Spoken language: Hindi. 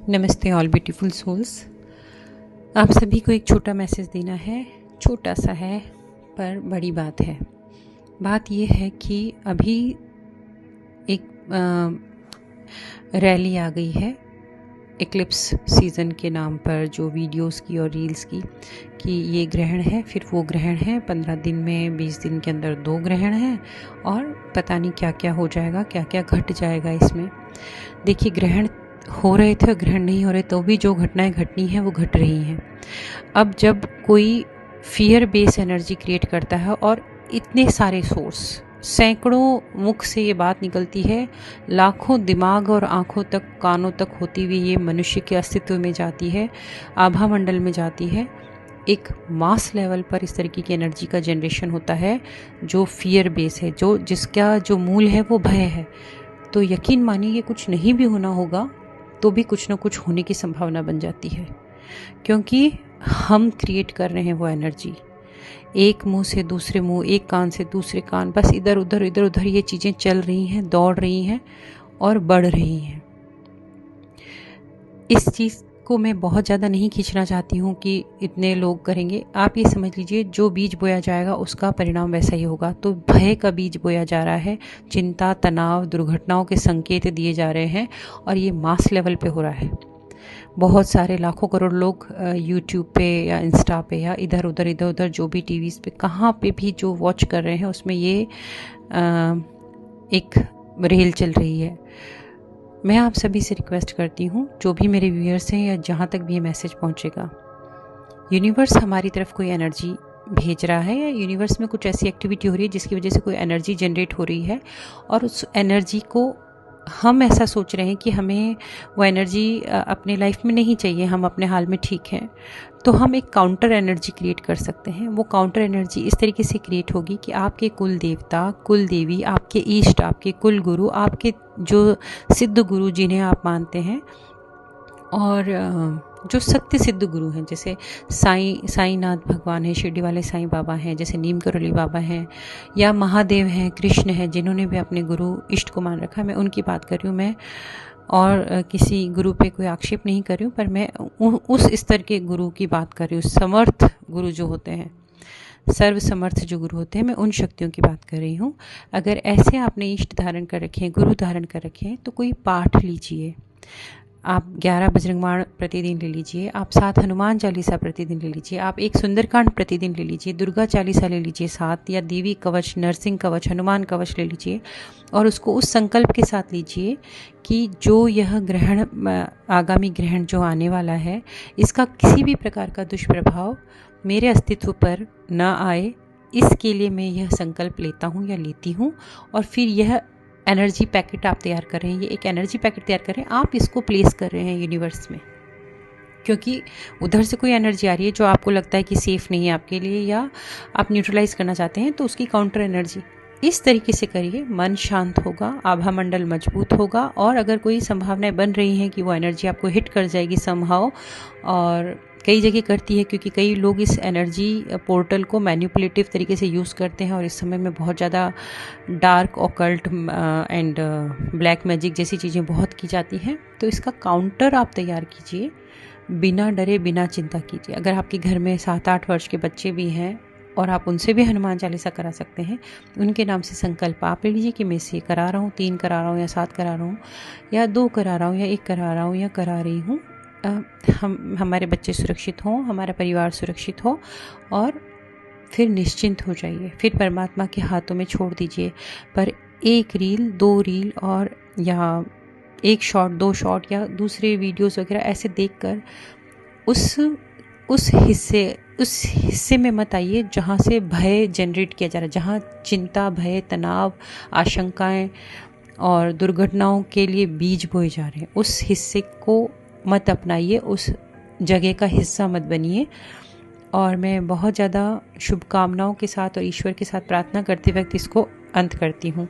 नमस्ते ऑल ब्यूटीफुल सोल्स। आप सभी को एक छोटा मैसेज देना है। छोटा सा है पर बड़ी बात है। बात ये है कि अभी एक रैली आ गई है एक्लिप्स सीज़न के नाम पर, जो वीडियोस की और रील्स की, कि ये ग्रहण है, फिर वो ग्रहण है, 15 दिन में 20 दिन के अंदर 2 ग्रहण हैं और पता नहीं क्या क्या हो जाएगा, क्या क्या घट जाएगा इसमें। देखिए, ग्रहण हो रहे थे और ग्रहण नहीं हो रहे तो भी जो घटनाएं घटनी हैं वो घट रही हैं। अब जब कोई फियर बेस एनर्जी क्रिएट करता है और इतने सारे सोर्स, सैकड़ों मुख से ये बात निकलती है, लाखों दिमाग और आँखों तक, कानों तक होती हुई ये मनुष्य के अस्तित्व में जाती है, आभा मंडल में जाती है। एक मास लेवल पर इस तरीके की एनर्जी का जनरेशन होता है जो फियर बेस है, जिसका जो मूल है वो भय है। तो यकीन मानिए, कुछ नहीं भी होना होगा तो भी कुछ ना कुछ होने की संभावना बन जाती है, क्योंकि हम क्रिएट कर रहे हैं वो एनर्जी। एक मुंह से दूसरे मुंह, एक कान से दूसरे कान, बस इधर उधर ये चीज़ें चल रही हैं, दौड़ रही हैं और बढ़ रही हैं। इस चीज़ को मैं बहुत ज़्यादा नहीं खींचना चाहती हूँ कि इतने लोग करेंगे। आप ये समझ लीजिए, जो बीज बोया जाएगा उसका परिणाम वैसा ही होगा। तो भय का बीज बोया जा रहा है, चिंता, तनाव, दुर्घटनाओं के संकेत दिए जा रहे हैं और ये मास लेवल पे हो रहा है। बहुत सारे लाखों करोड़ लोग यूट्यूब पे या इंस्टा पे या इधर उधर जो भी टीवीज़ पे, कहाँ पे भी जो वॉच कर रहे हैं, उसमें ये एक रेल चल रही है। मैं आप सभी से रिक्वेस्ट करती हूँ, जो भी मेरे व्यूअर्स हैं या जहाँ तक भी ये मैसेज पहुँचेगा, यूनिवर्स हमारी तरफ कोई एनर्जी भेज रहा है या यूनिवर्स में कुछ ऐसी एक्टिविटी हो रही है जिसकी वजह से कोई एनर्जी जनरेट हो रही है और उस एनर्जी को हम ऐसा सोच रहे हैं कि हमें वो एनर्जी अपने लाइफ में नहीं चाहिए, हम अपने हाल में ठीक हैं। तो हम एक काउंटर एनर्जी क्रिएट कर सकते हैं। वो काउंटर एनर्जी इस तरीके से क्रिएट होगी कि आपके कुल देवता, कुल देवी, आपके इष्ट, आपके कुल गुरु, आपके जो सिद्ध गुरु जिन्हें आप मानते हैं, और जो सत्य सिद्ध गुरु हैं, जैसे साईनाथ भगवान है, शिरडी वाले साईं बाबा हैं, जैसे नीम करोली बाबा हैं, या महादेव हैं, कृष्ण हैं, जिन्होंने भी अपने गुरु इष्ट को मान रखा है, मैं उनकी बात कर रही हूँ। मैं और किसी गुरु पे कोई आक्षेप नहीं कर रही हूँ, पर मैं उस स्तर के गुरु की बात कर रही हूँ। समर्थ गुरु जो होते हैं, सर्व समर्थ जो गुरु होते हैं, मैं उन शक्तियों की बात कर रही हूँ। अगर ऐसे आपने इष्ट धारण कर रखे हैं, गुरु धारण कर रखे हैं, तो कोई पाठ लीजिए। आप 11 बजरंगबाण प्रतिदिन ले लीजिए, आप 7 हनुमान चालीसा प्रतिदिन ले लीजिए, आप 1 सुंदरकांड प्रतिदिन ले लीजिए, दुर्गा चालीसा ले लीजिए 7, या देवी कवच, नरसिंह कवच, हनुमान कवच ले लीजिए और उसको उस संकल्प के साथ लीजिए कि जो यह ग्रहण, आगामी ग्रहण जो आने वाला है, इसका किसी भी प्रकार का दुष्प्रभाव मेरे अस्तित्व पर न आए, इसके लिए मैं यह संकल्प लेता हूँ या लेती हूँ। और फिर यह एनर्जी पैकेट आप तैयार कर रहे हैं, ये एक एनर्जी पैकेट तैयार कर रहे हैं, आप इसको प्लेस कर रहे हैं यूनिवर्स में, क्योंकि उधर से कोई एनर्जी आ रही है जो आपको लगता है कि सेफ़ नहीं है आपके लिए, या आप न्यूट्रलाइज करना चाहते हैं, तो उसकी काउंटर एनर्जी इस तरीके से करिए। मन शांत होगा, आभा मंडल मजबूत होगा, और अगर कोई संभावनाएं बन रही हैं कि वो एनर्जी आपको हिट कर जाएगी समहाउ, और कई जगह करती है, क्योंकि कई लोग इस एनर्जी पोर्टल को मैनिपुलेटिव तरीके से यूज़ करते हैं और इस समय में बहुत ज़्यादा dark occult and black magic जैसी चीज़ें बहुत की जाती हैं। तो इसका काउंटर आप तैयार कीजिए, बिना डरे, बिना चिंता कीजिए। अगर आपके घर में 7-8 वर्ष के बच्चे भी हैं और आप उनसे भी हनुमान चालीसा करा सकते हैं, उनके नाम से संकल्प आप ले लीजिए कि मैं इसे करा रहा हूँ, 3 करा रहा हूँ या 7 करा रहा हूँ या 2 करा रहा हूँ या 1 करा रहा हूँ या करा रही हूँ। हमारे बच्चे सुरक्षित हों, हमारा परिवार सुरक्षित हो, और फिर निश्चिंत हो जाइए। फिर परमात्मा के हाथों में छोड़ दीजिए। पर 1 रील, 2 रील, और या 1 शॉट, 2 शॉट या दूसरे वीडियोस वगैरह ऐसे देखकर उस हिस्से में मत आइए जहाँ से भय जनरेट किया जा रहा है, जहाँ चिंता, भय, तनाव, आशंकाएं और दुर्घटनाओं के लिए बीज बोए जा रहे हैं। उस हिस्से को मत अपनाइए, उस जगह का हिस्सा मत बनिए। और मैं बहुत ज़्यादा शुभकामनाओं के साथ और ईश्वर के साथ प्रार्थना करते वक्त इसको अंत करती हूँ।